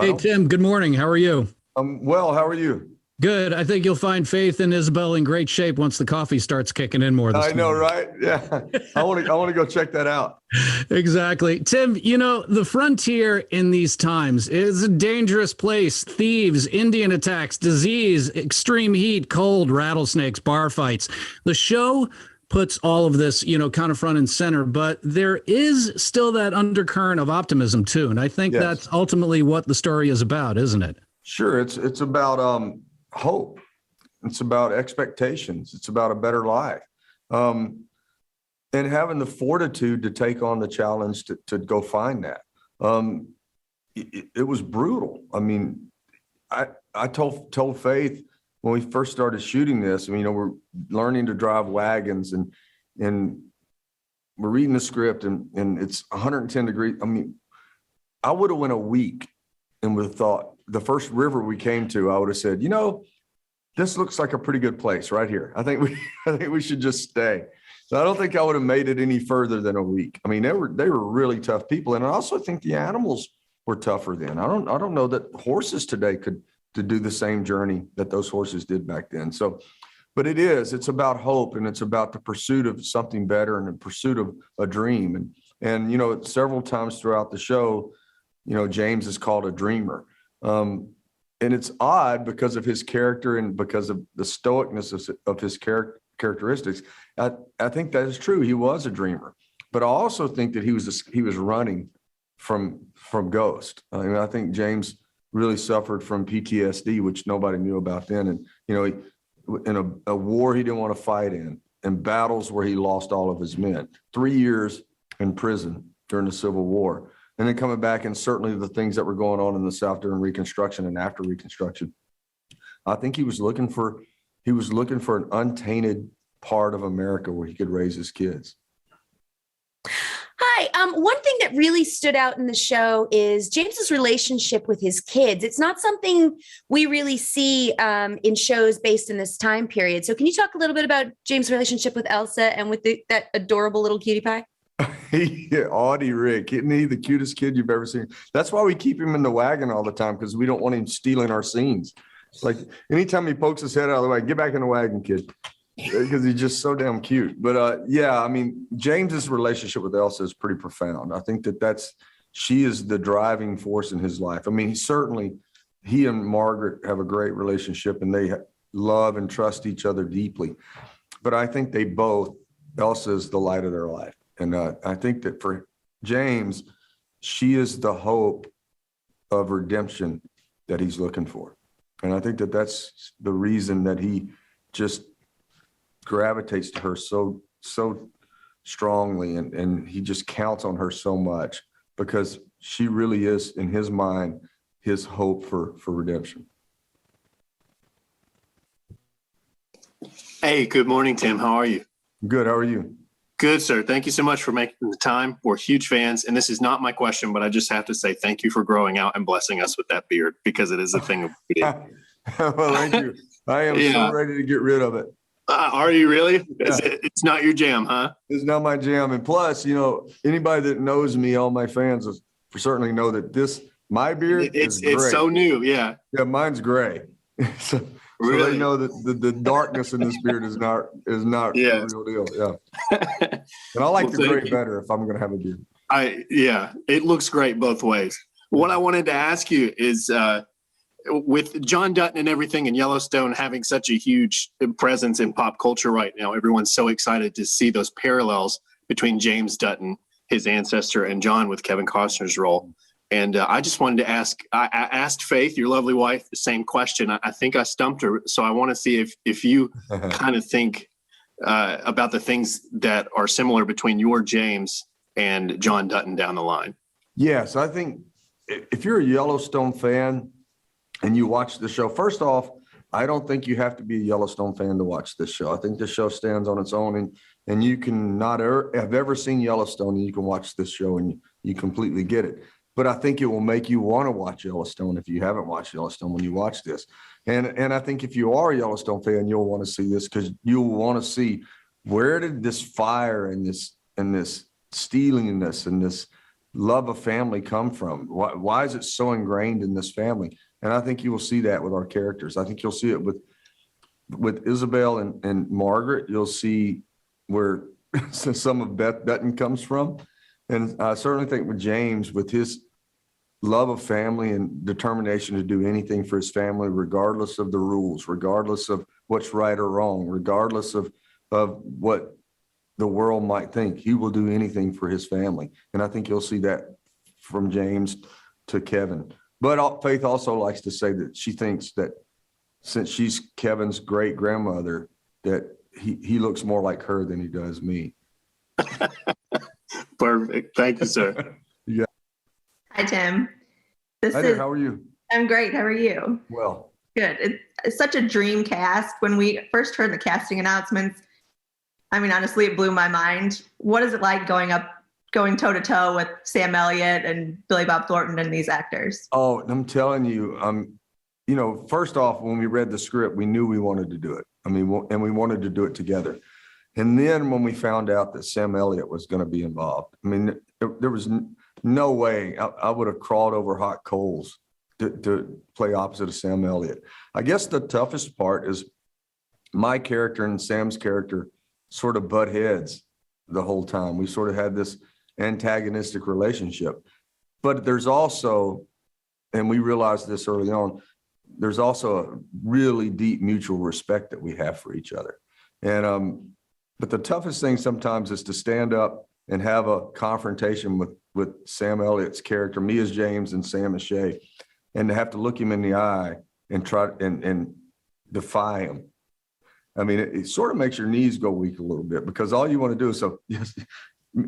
Hey, Miles. Tim, good morning. How are you? Well, how are you? Good. I think you'll find Faith and Isabel in great shape once the coffee starts kicking in more this I know, morning. right? Yeah. I want to go check that out. Exactly. Tim, you know, the frontier in these times is a dangerous place. Thieves, Indian attacks, disease, extreme heat, cold, rattlesnakes, bar fights. The show puts all of this, you know, kind of front and center, but there is still that undercurrent of optimism too. And I think Yes. that's ultimately what the story is about, isn't it? Sure. It's about hope. It's about expectations. It's about a better life. And having the fortitude to take on the challenge to go find that. It was brutal. I mean, I told Faith when we first started shooting this, I mean, you know, we're learning to drive wagons and we're reading the script and it's 110 degrees. I mean, I would have went a week and would have thought the first river we came to, I would have said, you know, this looks like a pretty good place right here. I think we should just stay. So I don't think I would have made it any further than a week. I mean, they were really tough people. And I also think the animals were tougher then. I don't know that horses today could to do the same journey that those horses did back then. So, but it's about hope and it's about the pursuit of something better and the pursuit of a dream. And, you know, several times throughout the show, you know, James is called a dreamer. And it's odd because of his character and because of the stoicness of his characteristics. I think that is true. He was a dreamer, but I also think that he was running from Ghost. I mean, I think James really suffered from PTSD, which nobody knew about then. And, you know, in a war he didn't want to fight in battles where he lost all of his men, 3 years in prison during the Civil War. And then coming back and certainly the things that were going on in the South during Reconstruction and after Reconstruction. I think he was looking for an untainted part of America where he could raise his kids. Hi. One thing that really stood out in the show is James's relationship with his kids. It's not something we really see in shows based in this time period. So can you talk a little bit about James' relationship with Elsa and with that adorable little cutie pie? Yeah, Audie Rick, isn't he the cutest kid you've ever seen? That's why we keep him in the wagon all the time, because we don't want him stealing our scenes. Like anytime he pokes his head out of the way, get back in the wagon, kid, because he's just so damn cute. But yeah, I mean, James's relationship with Elsa is pretty profound. I think she is the driving force in his life. I mean, he and Margaret have a great relationship and they love and trust each other deeply. But I think Elsa is the light of their life. And I think that for James, she is the hope of redemption that he's looking for. And I think that that's the reason that he just gravitates to her so strongly. And he just counts on her so much because she really is, in his mind, his hope for redemption. Hey, good morning, Tim. How are you? Good. How are you? Good, sir. Thank you so much for making the time. We're huge fans. And this is not my question, but I just have to say thank you for growing out and blessing us with that beard, because it is a thing we did. Well, thank you. I am so ready to get rid of it. Are you really? Yeah. It's not your jam, huh? It's not my jam. And plus, you know, anybody that knows me, all my fans certainly know that my beard is gray. It's so new. Yeah. Yeah, mine's gray. So they know that the darkness in this beard is not the real deal. Yeah. And I like the gray better if I'm going to have a beard. It looks great both ways. What I wanted to ask you is, with John Dutton and everything in Yellowstone having such a huge presence in pop culture right now, everyone's so excited to see those parallels between James Dutton, his ancestor, and John with Kevin Costner's role. And I just wanted to ask, I asked Faith, your lovely wife, the same question. I think I stumped her. So I want to see if you kind of think about the things that are similar between your James and John Dutton down the line. Yes, I think if you're a Yellowstone fan and you watch the show, first off, I don't think you have to be a Yellowstone fan to watch this show. I think the show stands on its own, and you can not have ever seen Yellowstone, and you can watch this show and you completely get it. But I think it will make you want to watch Yellowstone if you haven't watched Yellowstone when you watch this. And I think if you are a Yellowstone fan, you'll want to see this because you'll want to see where did this fire and this stealiness and this love of family come from? Why is it so ingrained in this family? And I think you will see that with our characters. I think you'll see it with Isabel and Margaret. You'll see where some of Beth Dutton comes from. And I certainly think with James, with his love of family and determination to do anything for his family, regardless of the rules, regardless of what's right or wrong, regardless of what the world might think, he will do anything for his family. And I think you'll see that from James to Kevin. But Faith also likes to say that she thinks that since she's Kevin's great grandmother, that he looks more like her than he does me. Perfect. Thank you, sir. Hi, Tim. Hi there, how are you? I'm great. How are you? Well. Good. It's such a dream cast. When we first heard the casting announcements, I mean, honestly, it blew my mind. What is it like going toe to toe with Sam Elliott and Billy Bob Thornton and these actors? Oh, I'm telling you, first off, when we read the script, we knew we wanted to do it. I mean, and we wanted to do it together. And then when we found out that Sam Elliott was going to be involved, I mean, there was no way I would have crawled over hot coals to play opposite of Sam Elliott. I guess the toughest part is my character and Sam's character sort of butt heads the whole time. We sort of had this antagonistic relationship. But there's also, and we realized this early on, there's also a really deep mutual respect that we have for each other. And but the toughest thing sometimes is to stand up and have a confrontation with Sam Elliott's character, me as James and Sam as Shay, and to have to look him in the eye and try and defy him. I mean, it sort of makes your knees go weak a little bit, because all you want to do is, so yes,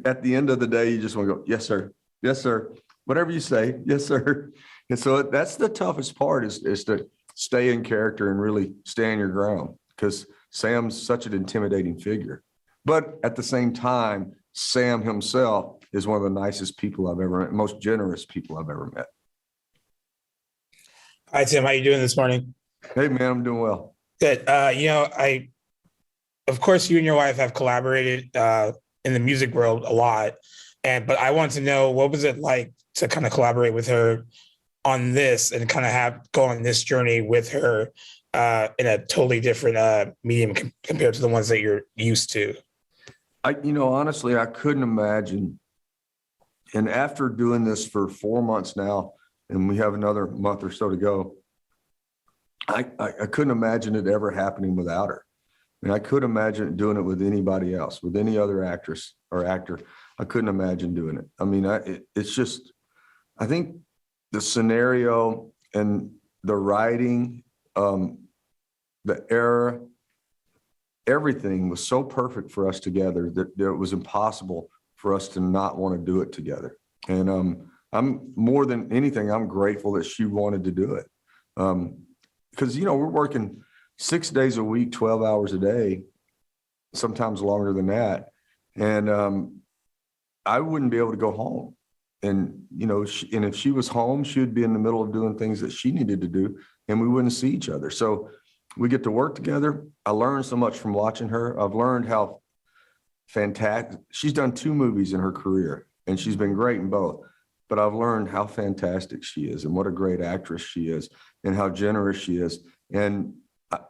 at the end of the day, you just want to go, yes, sir. Yes, sir. Whatever you say. Yes, sir. And so that's the toughest part is to stay in character and really stand your ground, because Sam's such an intimidating figure. But at the same time, Sam himself is one of the nicest people I've ever met, most generous people I've ever met. Hi, Tim. How you doing this morning? Hey, man, I'm doing well. Good. Of course, you and your wife have collaborated in the music world a lot, but I want to know, what was it like to kind of collaborate with her on this and kind of go on this journey with her in a totally different medium compared to the ones that you're used to? Honestly, I couldn't imagine. And after doing this for 4 months now, and we have another month or so to go, I couldn't imagine it ever happening without her. I mean, I couldn't imagine doing it with anybody else, with any other actress or actor. I couldn't imagine doing it. I mean, it's just, I think the scenario and the writing, the era, everything was so perfect for us together that it was impossible for us to not want to do it together. And I'm more than anything, I'm grateful that she wanted to do it. Because, we're working 6 days a week, 12 hours a day, sometimes longer than that. And I wouldn't be able to go home. And, and if she was home, she would be in the middle of doing things that she needed to do, and we wouldn't see each other. So we get to work together. I learned so much from watching her. I've learned how fantastic, she's done 2 movies in her career, and she's been great in both. But I've learned how fantastic she is and what a great actress she is and how generous she is. And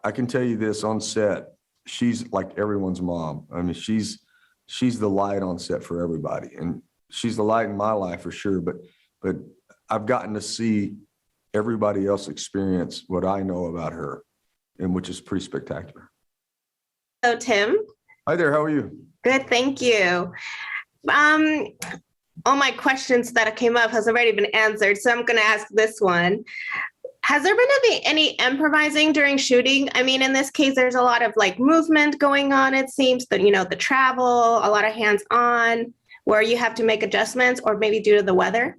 I can tell you this, on set, she's like everyone's mom. I mean, she's the light on set for everybody. And she's the light in my life for sure. But I've gotten to see everybody else experience what I know about her, and which is pretty spectacular. Hello, Tim. Hi there, how are you? Good, thank you. All my questions that came up has already been answered, so I'm going to ask this one. Has there been any improvising during shooting? I mean, in this case, there's a lot of movement going on, it seems, the travel, a lot of hands-on, where you have to make adjustments, or maybe due to the weather?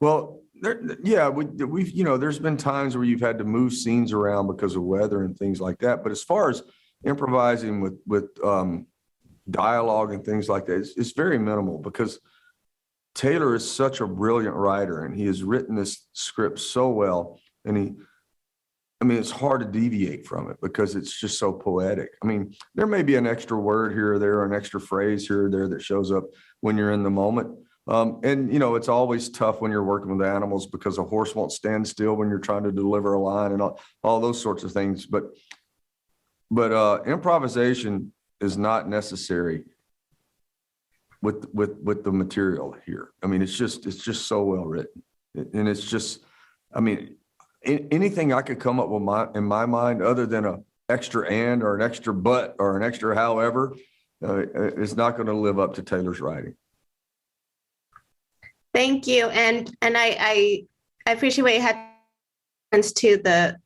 Well, we've there's been times where you've had to move scenes around because of weather and things like that. But as far as improvising with dialogue and things like that, it's very minimal, because Taylor is such a brilliant writer, and he has written this script so well. And it's hard to deviate from it because it's just so poetic. I mean, there may be an extra word here or there, or an extra phrase here or there that shows up when you're in the moment, And, you know, it's always tough when you're working with animals because a horse won't stand still when you're trying to deliver a line and all those sorts of things. But improvisation is not necessary with the material here. I mean, it's just so well written. And it's just, I mean, anything I could come up with in my mind other than a extra and or an extra but or an extra however is not going to live up to Taylor's writing. Thank you. And I appreciate what you had to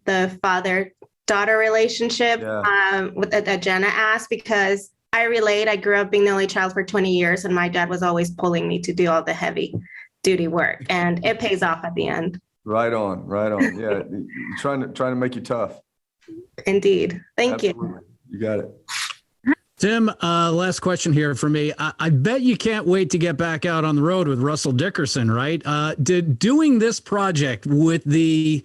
the father-daughter relationship that Jenna asked, because I relate. I grew up being the only child for 20 years, and my dad was always pulling me to do all the heavy duty work, and it pays off at the end. Right on. Yeah, trying to make you tough. Indeed. Thank you. You got it. Tim, last question here for me. I bet you can't wait to get back out on the road with Russell Dickerson, right? Did doing this project with the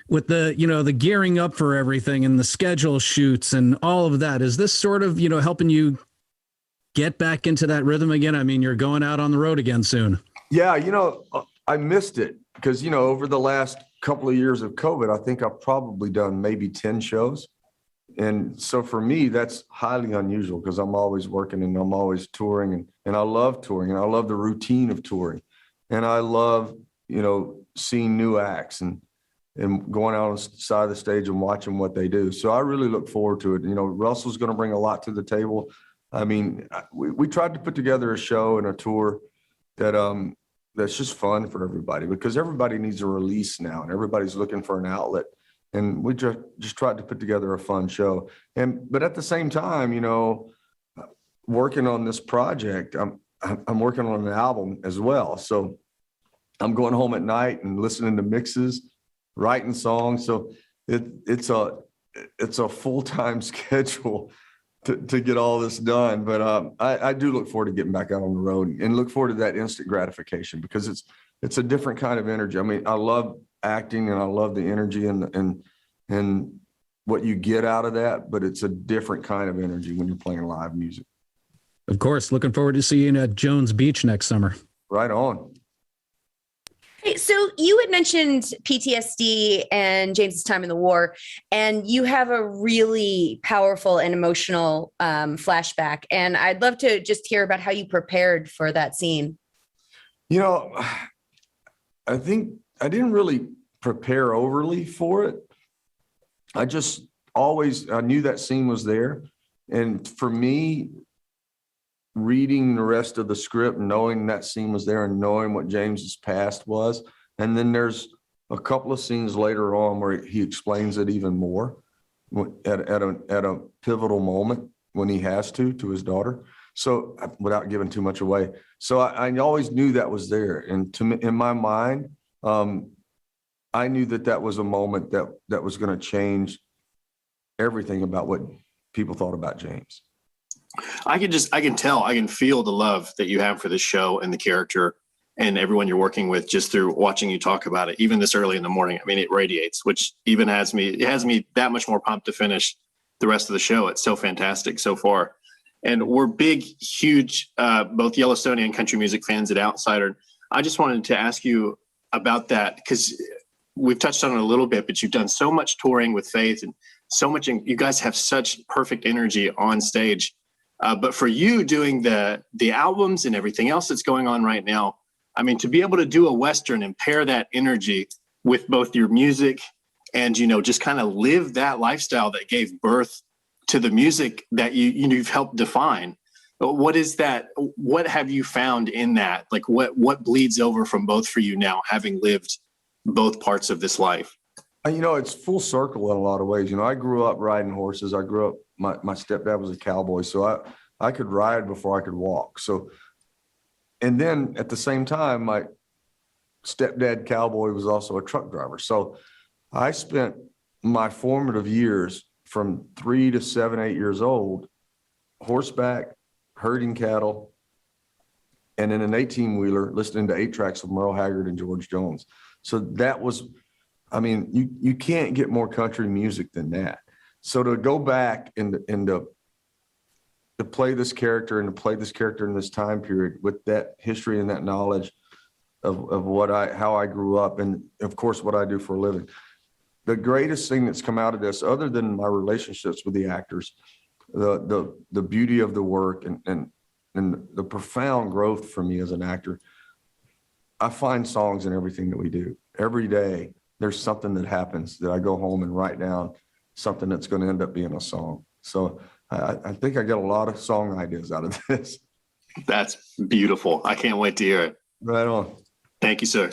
the gearing up for everything and the schedule shoots and all of that, is this sort of helping you get back into that rhythm again? I mean, you're going out on the road again soon. Yeah, I missed it because over the last couple of years of COVID, I think I've probably done maybe 10 shows. And so for me, that's highly unusual because I'm always working and I'm always touring and I love touring and I love the routine of touring. And I love, seeing new acts and going out on the side of the stage and watching what they do. So I really look forward to it. Russell's going to bring a lot to the table. I mean, we tried to put together a show and a tour that's just fun for everybody because everybody needs a release now and everybody's looking for an outlet. And we just tried to put together a fun show. But at the same time, working on this project, I'm working on an album as well. So I'm going home at night and listening to mixes, writing songs. So it's a full-time schedule to get all this done. But I do look forward to getting back out on the road and look forward to that instant gratification because it's a different kind of energy. I mean, I love acting and I love the energy and what you get out of that, but it's a different kind of energy when you're playing live music. Of course, looking forward to seeing you at Jones Beach next summer. Right on. Hey, so you had mentioned PTSD and James's time in the war, and you have a really powerful and emotional flashback. And I'd love to just hear about how you prepared for that scene. I think I didn't really prepare overly for it. I just I knew that scene was there. And for me, reading the rest of the script, knowing that scene was there and knowing what James's past was. And then there's a couple of scenes later on where he explains it even more at a pivotal moment when he has to his daughter. So without giving too much away. So I always knew that was there. And to me, in my mind, I knew that was a moment that was going to change everything about what people thought about James. I can feel the love that you have for this show and the character and everyone you're working with just through watching you talk about it, even this early in the morning. I mean, it radiates, which even has me that much more pumped to finish the rest of the show. It's so fantastic so far. And we're big, huge, both Yellowstone and country music fans at Outsider. I just wanted to ask you about that because we've touched on it a little bit, but you've done so much touring with Faith and so much, you guys have such perfect energy on stage. But for you doing the albums and everything else that's going on right now, I mean, to be able to do a Western and pair that energy with both your music and, just kind of live that lifestyle that gave birth to the music that you've helped define. What is that? What have you found in that? Like what bleeds over from both for you now, having lived both parts of this life? It's full circle in a lot of ways. I grew up riding horses. I grew up, my stepdad was a cowboy, so I could ride before I could walk. So, and then at the same time, my stepdad cowboy was also a truck driver. So I spent my formative years from 3 to 7, 8 years old, horseback, herding cattle, and in an 18-wheeler listening to 8 tracks of Merle Haggard and George Jones. So that was, you can't get more country music than that. So to go back and to to play this character and to play this character in this time period with that history and that knowledge of how I grew up, and of course what I do for a living. The greatest thing that's come out of this, other than my relationships with the actors, the beauty of the work and the profound growth for me as an actor, I find songs in everything that we do. Every day there's something that happens that I go home and write down, something that's going to end up being a song. So I think I get a lot of song ideas out of this. That's beautiful. I can't wait to hear it. Right on. Thank you, sir.